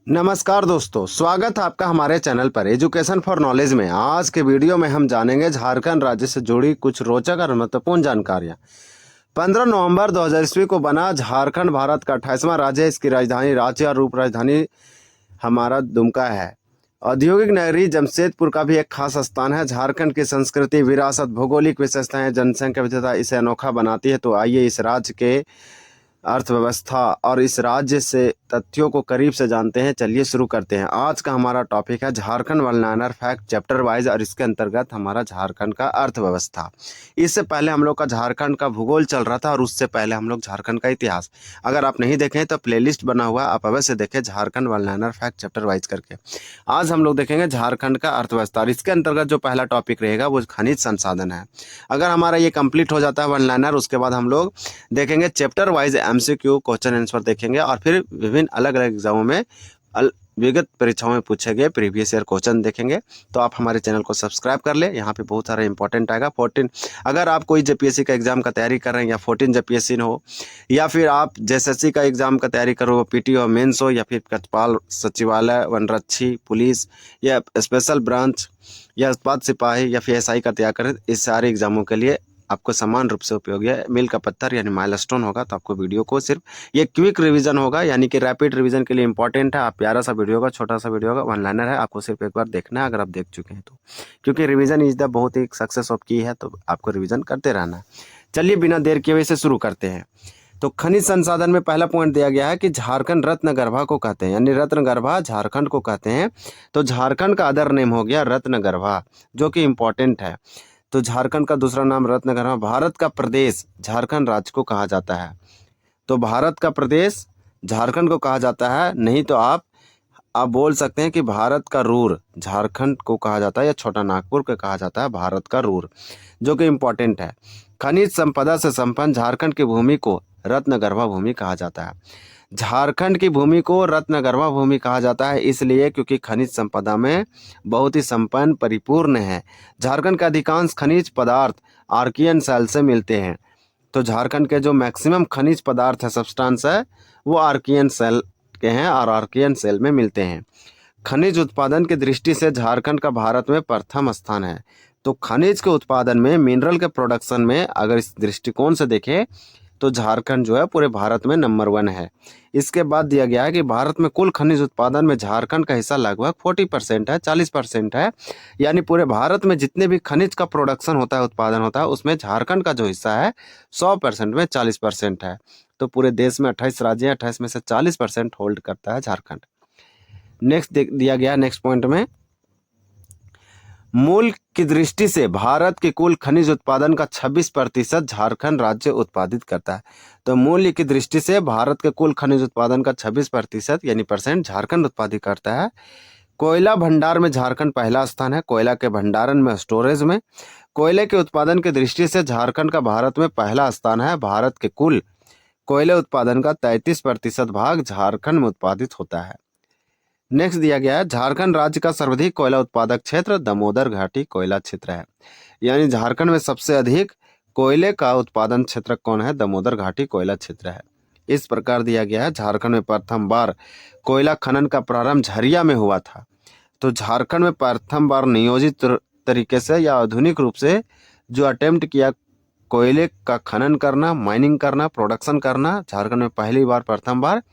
नमस्कार दोस्तों, स्वागत है आपका हमारे चैनल पर एजुकेशन फॉर नॉलेज में। आज के वीडियो में हम जानेंगे झारखंड राज्य से जुड़ी कुछ रोचक और महत्वपूर्ण जानकारियां। 15 नवंबर 2000 ईस्वी को बना झारखंड भारत का 28वां राज्य है। इसकी राजधानी रांची और उप राजधानी हमारा दुमका है। औद्योगिक नगरी जमशेदपुर का भी एक खास स्थान है। झारखंड की संस्कृति, विरासत, भौगोलिक विशेषताएं, जनसंख्या विविधता इसे अनोखा बनाती है। तो आइए इस राज्य के अर्थव्यवस्था और इस राज्य से तथ्यों को करीब से जानते हैं। चलिए शुरू करते हैं। आज का हमारा टॉपिक है Jharkhand one liner fact chapter wise, और इसके अंतर्गत हमारा झारखंड का अर्थव्यवस्था। इससे पहले हम लोग का झारखंड का भूगोल चल रहा था और उससे पहले हम लोग झारखंड का इतिहास। अगर आप नहीं देखें तो प्लेलिस्ट बना हुआ, आप अवश्य देखें Jharkhand one liner fact chapter wise करके। आज हम लोग देखेंगे झारखंड का अर्थव्यवस्था और इसके अंतर्गत जो पहला टॉपिक रहेगा वो खनिज संसाधन है। अगर हमारा ये कंप्लीट हो जाता है वनलाइनर, उसके बाद हम लोग देखेंगे chapter wise MCQ question answer देखेंगे और फिर विभिन्न अलग अलग एग्जामों में विगत परीक्षाओं में पूछे गए प्रीवियस ईयर क्वेश्चन देखेंगे। तो आप हमारे चैनल को सब्सक्राइब कर ले, यहाँ पे बहुत सारा इंपॉर्टेंट आएगा। 14 अगर आप कोई जेपीएससी का एग्जाम का तैयारी कर रहे हैं या 14 जेपीएससी हो, या फिर आप जेएसएससी का एग्जाम का तैयारी करो, पीटी हो, मेंस हो, या फिर कचपाल सचिवालय, वनरक्षी, पुलिस या स्पेशल ब्रांच या उत्पाद सिपाही या फिर एसआई का तैयार करें, इस सारे एग्जामों के लिए आपको समान रूप से उपयोगी है। मील का पत्थर यानी माइलस्टोन होगा। तो आपको वीडियो को सिर्फ ये क्विक रिवीजन होगा, यानी कि रैपिड रिवीजन के लिए इंपॉर्टेंट है। आप प्यारा सा वीडियो होगा, छोटा सा वीडियो होगा, वन लाइनर है, आपको सिर्फ एक बार देखना है अगर आप देख चुके हैं तो, क्योंकि रिवीजन इज द बहुत ही सक्सेस ऑफ की है। तो आपको रिवीजन करते रहना है। चलिए बिना देर किए हुए से शुरू करते हैं। तो खनिज संसाधन में पहला पॉइंट दिया गया है कि झारखंड रत्नगर्भा को कहते हैं, यानी रत्नगर्भा झारखंड को कहते हैं। तो झारखंड का अदर नेम हो गया रत्नगर्भा, जो कि इंपॉर्टेंट है। तो झारखंड का दूसरा नाम रत्नगर्भा। भारत का प्रदेश झारखंड राज्य को कहा जाता है। तो भारत का प्रदेश झारखंड को कहा जाता है। नहीं तो आप बोल सकते हैं कि भारत का रूर झारखंड को कहा जाता है, या छोटा नागपुर को कहा जाता है भारत का रूर, जो कि इंपॉर्टेंट है। खनिज संपदा से संपन्न झारखंड की भूमि को रत्नगर्भा भूमि कहा जाता है। झारखंड की भूमि को रत्नगर्भा भूमि कहा जाता है इसलिए क्योंकि खनिज संपदा में बहुत ही संपन्न परिपूर्ण है। झारखंड का अधिकांश खनिज पदार्थ आर्कियन सेल से मिलते हैं। तो झारखंड के जो मैक्सिमम खनिज पदार्थ है, सब्सटेंस है, वो आर्कियन सेल के हैं और आर्कियन सेल में मिलते हैं। खनिज उत्पादन की दृष्टि से झारखंड का भारत में प्रथम स्थान है। तो खनिज के उत्पादन में, मिनरल के प्रोडक्शन में अगर इस दृष्टिकोण से देखें तो झारखंड जो है पूरे भारत में नंबर 1 है। इसके बाद दिया गया है कि भारत में कुल खनिज उत्पादन में झारखंड का हिस्सा लगभग 40% है, 40% है। यानी पूरे भारत में जितने भी खनिज का प्रोडक्शन होता है, उत्पादन होता है, उसमें झारखंड का जो हिस्सा है 100% में 40% है। तो पूरे देश में 28 राज्य हैं, 28 में से 40% होल्ड करता है झारखंड। नेक्स्ट दिया गया नेक्स्ट पॉइंट में, मूल की दृष्टि से भारत के कुल खनिज उत्पादन का 26% झारखंड राज्य उत्पादित करता है। तो मूल्य की दृष्टि से भारत के कुल खनिज उत्पादन का 26% यानी परसेंट झारखंड उत्पादित करता है। कोयला भंडार में झारखंड पहला स्थान है। कोयला के भंडारण में, स्टोरेज में, कोयले के उत्पादन की दृष्टि से झारखंड का भारत में पहला स्थान है। भारत के कुल कोयले उत्पादन का 33% भाग झारखंड में उत्पादित होता है। नेक्स्ट दिया गया है, झारखंड राज्य का सर्वाधिक कोयला उत्पादक क्षेत्र दामोदर घाटी कोयला क्षेत्र है। यानी झारखंड में सबसे अधिक कोयले का उत्पादन क्षेत्र कौन है? दामोदर घाटी कोयला क्षेत्र है। इस प्रकार दिया गया है, झारखंड में प्रथम बार कोयला खनन का प्रारंभ झरिया में हुआ था। तो झारखंड में प्रथम बार नियोजित तरीके से या आधुनिक रूप से जो अटेम्प्ट किया कोयले का खनन करना, माइनिंग करना, प्रोडक्शन करना, झारखंड में पहली बार, प्रथम बार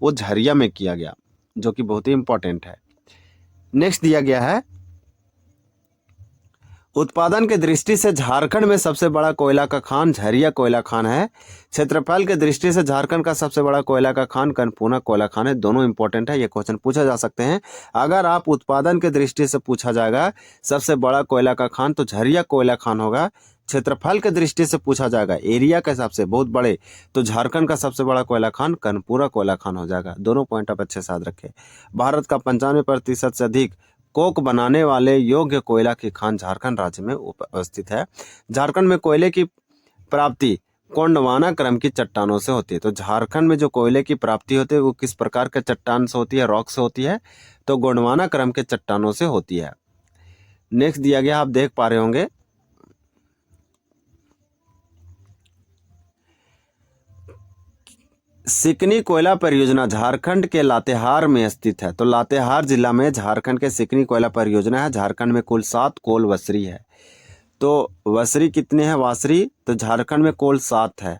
वो झरिया में किया गया, जो कि बहुत ही इंपॉर्टेंट है। नेक्स्ट दिया गया है, उत्पादन के दृष्टि से झारखंड में सबसे बड़ा कोयला का खान झरिया कोयला खान है। क्षेत्रफल के दृष्टि से झारखंड का सबसे बड़ा कोयला का खान कनपूना कोयला खान है। दोनों इंपॉर्टेंट है, ये क्वेश्चन पूछा जा सकते हैं। अगर आप उत्पादन के दृष्टि से पूछा जाएगा सबसे बड़ा कोयला का खान, तो झरिया कोयला खान होगा। क्षेत्रफल के दृष्टि से पूछा जाएगा, एरिया के हिसाब से बहुत बड़े, तो झारखंड का सबसे बड़ा कोयला खान कनपूरा कोयला खान हो जाएगा। दोनों पॉइंट आप अच्छे से याद रखें। भारत का 95% से अधिक कोक बनाने वाले योग्य कोयला की खान झारखंड राज्य में उपस्थित है। झारखंड में कोयले की प्राप्ति गोंडवाना क्रम की चट्टानों से होती है। तो झारखंड में जो कोयले की प्राप्ति होती है वो किस प्रकार के चट्टान से होती है? रॉक से होती है। तो गोंडवाना क्रम के चट्टानों से होती है। नेक्स्ट दिया गया, आप देख पा रहे होंगे, सिकनी कोयला परियोजना झारखंड के लातेहार में स्थित है। तो लातेहार जिला में झारखंड के सिकनी कोयला परियोजना है। झारखंड में कुल 7 कोल वसरी है। तो वसरी कितने हैं वासरी? तो झारखंड में कुल 7 है।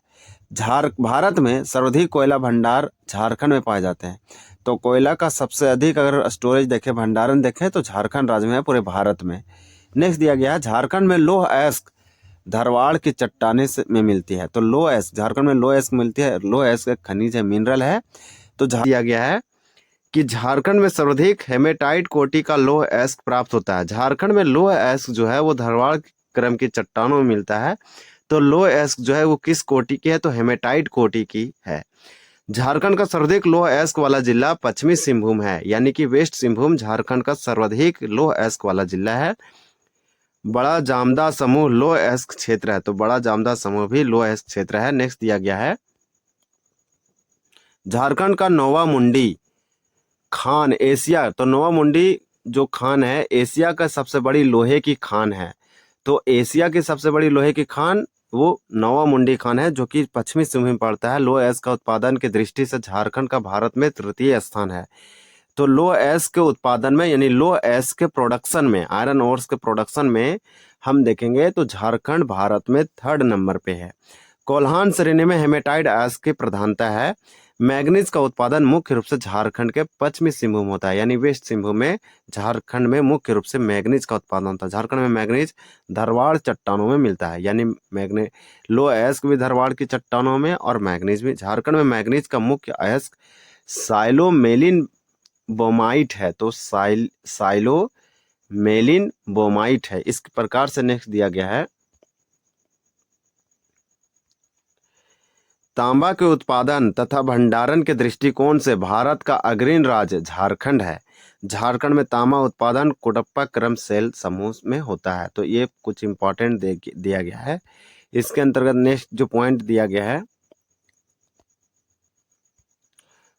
भारत में सर्वाधिक कोयला भंडार झारखंड में पाए जाते हैं। तो कोयला का सबसे अधिक अगर स्टोरेज देखें, भंडारण देखें, तो झारखंड राज्य में है पूरे भारत में। नेक्स्ट दिया गया है झारखंड में लौह अयस्क धारवाड़ की चट्टाने से में मिलती है। तो लौह अयस्क झारखंड में लौह अयस्क मिलती है। लौह अयस्क एक खनिज है, मिनरल है। तो दिया गया है कि झारखंड में सर्वाधिक हेमेटाइट कोटि का लौह अयस्क प्राप्त होता है। झारखंड में लौह अयस्क जो है वो धारवाड़ क्रम की चट्टानों में मिलता है। तो लौह अयस्क जो है वो किस कोटि की है? तो हेमेटाइट कोटि की है। झारखंड का सर्वाधिक लौह अयस्क वाला जिला पश्चिमी सिंहभूम है, यानी कि वेस्ट सिंहभूम झारखंड का सर्वाधिक लौह अयस्क वाला जिला है। बड़ा जामदा समूह लौह अयस्क क्षेत्र है। तो बड़ा जामदा समूह भी लौह अयस्क क्षेत्र है। नेक्स्ट दिया गया है झारखंड का नोवा मुंडी खान एशिया। तो नोवा मुंडी जो खान है एशिया का सबसे बड़ी लोहे की खान है। तो एशिया की सबसे बड़ी लोहे की खान वो नोवा मुंडी खान है, जो कि पश्चिमी सिंहभूम में पड़ता है। लौह अयस्क का उत्पादन की दृष्टि से झारखंड का भारत में तृतीय स्थान है। तो लौह अयस्क के उत्पादन में, यानी लौह अयस्क के प्रोडक्शन में, आयरन ओर्स के प्रोडक्शन में हम देखेंगे तो झारखंड भारत में 3rd नंबर पे है। कोल्हान श्रेणी में हेमेटाइट अयस्क की प्रधानता है। मैग्नीज का उत्पादन मुख्य रूप से झारखंड के पश्चिमी सिंहभूम होता है, यानी वेस्ट सिंहभूम में झारखंड में मुख्य रूप से मैग्नीज का उत्पादन होता है। झारखंड में मैग्नीज धारवाड़ चट्टानों में मिलता है, यानी मैग्ने लौह अयस्क भी धारवाड़ की चट्टानों में और मैग्नीज भी। झारखंड में मैग्नीज का मुख्य अयस्क साइलोमेलिन बोमाइट है। तो साइलोमेलिन बोमाइट है। इस प्रकार से नेक्स्ट दिया गया है तांबा के उत्पादन तथा भंडारण के दृष्टिकोण से भारत का अग्रणी राज्य झारखंड है। झारखंड में तांबा उत्पादन कोडप्पा क्रम सेल समूह में होता है। तो ये कुछ इंपॉर्टेंट दिया गया है। इसके अंतर्गत नेक्स्ट जो पॉइंट दिया गया है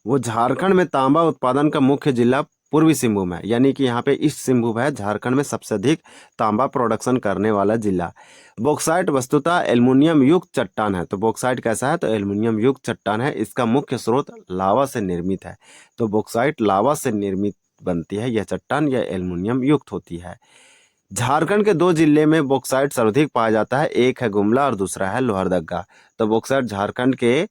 वो झारखंड में तांबा उत्पादन का मुख्य जिला पूर्वी सिंहभूम है, यानी कि यहाँ पे ईस्ट सिंहभूम है। झारखंड में सबसे अधिक तांबा प्रोडक्शन करने वाला जिला। बॉक्साइट वस्तुतः एल्युमिनियम युक्त चट्टान है। तो बॉक्साइट कैसा है? तो एल्युमिनियम युक्त चट्टान है। इसका मुख्य स्रोत लावा से निर्मित है। तो बॉक्साइट लावा से निर्मित बनती है यह चट्टान, यह एल्युमिनियम युक्त होती है। झारखंड के 2 जिले में बॉक्साइट सर्वाधिक पाया जाता है। एक है गुमला और दूसरा है लोहरदगा। तो बॉक्साइट झारखंड के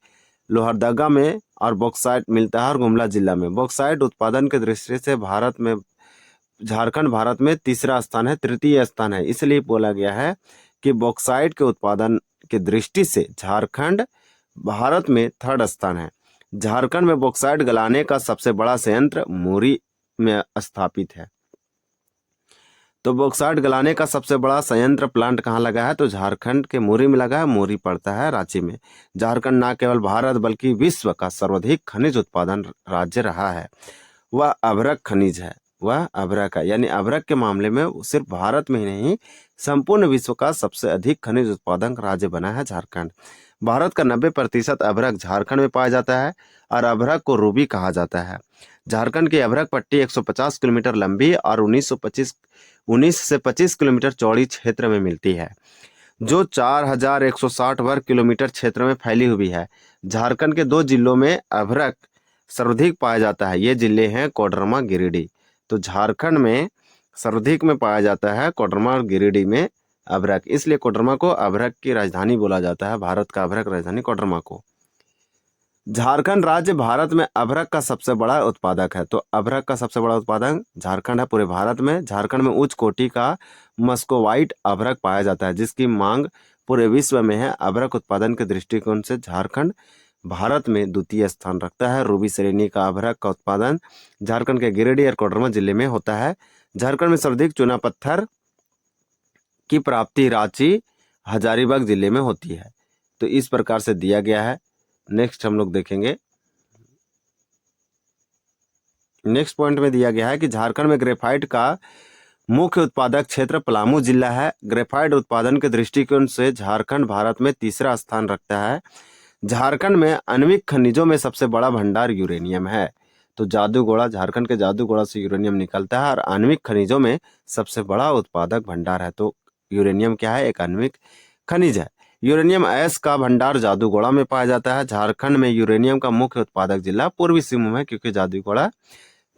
लोहरदगा में और बॉक्साइट मिलता है और गुमला जिला में। बॉक्साइट उत्पादन के दृष्टि से भारत में झारखंड भारत में तीसरा स्थान है, तृतीय स्थान है। इसलिए बोला गया है कि बॉक्साइट के उत्पादन की दृष्टि से झारखंड भारत में 3rd स्थान है। झारखंड में बॉक्साइट गलाने का सबसे बड़ा संयंत्र मोरी में स्थापित है। तो बॉक्साइट गलाने का सबसे बड़ा संयंत्र प्लांट कहाँ लगा है? तो झारखंड के मोरी में लगा है। मोरी पड़ता है रांची में। झारखंड न केवल भारत बल्कि विश्व का सर्वाधिक खनिज उत्पादन राज्य रहा है। वह अभ्रक खनिज है। वह अभ्रक है, यानी अभ्रक के मामले में सिर्फ भारत में ही नहीं संपूर्ण विश्व का सबसे अधिक खनिज उत्पादक राज्य बना है झारखंड। भारत का 90% अभ्रक झारखंड में पाया जाता है और अभ्रक को रूबी कहा जाता है। झारखंड की अभ्रक पट्टी 150 किलोमीटर लंबी और 19 से 25 किलोमीटर चौड़ी क्षेत्र में मिलती है, जो 4160 वर्ग किलोमीटर क्षेत्र में फैली हुई है। झारखंड के 2 जिलों में अभ्रक सर्वाधिक पाया जाता है। ये जिले हैं कोडरमा, गिरिडीह। तो झारखंड में सर्वाधिक में पाया जाता है कोडरमा और गिरिडीह में अभ्रक, इसलिए कोडरमा को अभ्रक की राजधानी बोला जाता है। भारत का अभ्रक राजधानी कोडरमा को। झारखंड राज्य भारत में अभ्रक का सबसे बड़ा उत्पादक है। तो अभ्रक का सबसे बड़ा उत्पादक झारखंड है पूरे भारत में। झारखंड में उच्च कोटि का मस्कोवाइट अभ्रक पाया जाता है, जिसकी मांग पूरे विश्व में है। अभ्रक उत्पादन के दृष्टिकोण से झारखंड भारत में द्वितीय स्थान रखता है। रूबी श्रेणी का अभ्रक का उत्पादन झारखंड के गिरिडीह और कोडरमा जिले में होता है। झारखंड में सर्वाधिक चूना पत्थर की प्राप्ति रांची, हजारीबाग जिले में होती है। तो इस प्रकार से दिया गया है। नेक्स्ट हम लोग देखेंगे, नेक्स्ट पॉइंट में दिया गया है कि झारखंड में ग्रेफाइट का मुख्य उत्पादक क्षेत्र पलामू जिला है। ग्रेफाइट उत्पादन के दृष्टिकोण से झारखंड भारत में तीसरा स्थान रखता है। झारखंड में आणविक खनिजों में सबसे बड़ा भंडार यूरेनियम है। तो जादूगोड़ा, झारखंड के जादूगोड़ा से यूरेनियम निकलता है और आणविक खनिजों में सबसे बड़ा उत्पादक भंडार है। तो यूरेनियम क्या है? एक आणविक खनिज है। यूरेनियम अयस्क का भंडार जादूगोड़ा में पाया जाता है। झारखंड में यूरेनियम का मुख्य उत्पादक जिला पूर्वी सिंहभूम है, क्योंकि जादूगोड़ा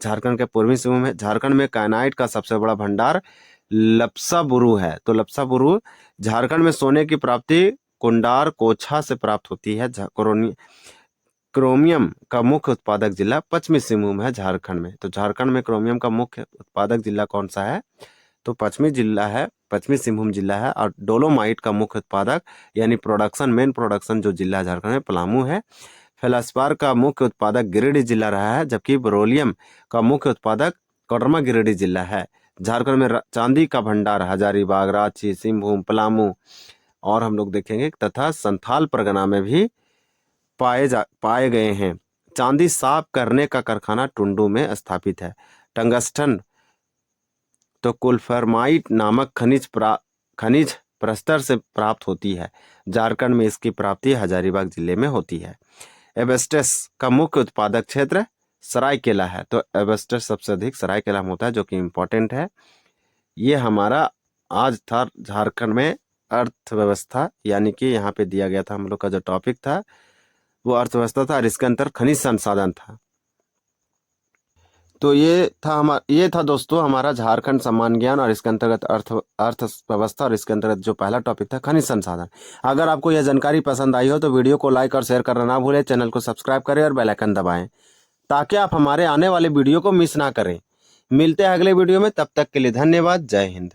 झारखंड के पूर्वी सिंहभूम है। झारखंड में कायनाइट का सबसे बड़ा भंडार लपसाबुरु है। तो लपसाबुरु झारखंड में सोने की प्राप्ति कुंडार कोछा से प्राप्त होती है। क्रोमियम का मुख्य उत्पादक जिला पश्चिमी सिंहभूम है झारखंड में। तो झारखंड में क्रोमियम का मुख्य उत्पादक जिला कौन सा है? तो पश्चिमी जिला है, पश्चिमी सिंहभूम जिला है। और डोलोमाइट का मुख्य उत्पादक यानी मेन प्रोडक्शन जो जिला है झारखंड में पलामू है। फेल्सपार का मुख्य उत्पादक गिरिडीह जिला रहा है, जबकि बेरिलियम का मुख्य उत्पादक कोडरमा गिरिडीह जिला है। झारखंड में चांदी का भंडार हजारीबाग, रांची, सिंहभूम, पलामू और हम लोग देखेंगे तथा संथाल परगना में भी पाए गए हैं। चांदी साफ करने का कारखाना टुंडू में स्थापित है। टंगस्टन तो कुल्फरमाइट नामक खनिज प्रस्तर से प्राप्त होती है। झारखंड में इसकी प्राप्ति हजारीबाग जिले में होती है। एबेस्टस का मुख्य उत्पादक क्षेत्र सरायकेला है। तो एबेस्टस सबसे अधिक सरायकेला में होता है, जो कि इम्पोर्टेंट है। ये हमारा आज था झारखंड में अर्थव्यवस्था, यानी कि यहाँ पे दिया गया था हम लोग का जो टॉपिक था वो अर्थव्यवस्था था और इसके अंतर खनिज संसाधन था। तो ये था दोस्तों हमारा झारखंड सम्मान ज्ञान और इसके अंतर्गत अर्थव्यवस्था और इसके अंतर्गत जो पहला टॉपिक था खनिज संसाधन। अगर आपको यह जानकारी पसंद आई हो तो वीडियो को लाइक और शेयर करना ना भूलें, चैनल को सब्सक्राइब करें और बेल आइकन दबाएं ताकि आप हमारे आने वाले वीडियो को मिस ना करें। मिलते हैं अगले वीडियो में, तब तक के लिए धन्यवाद। जय हिंद।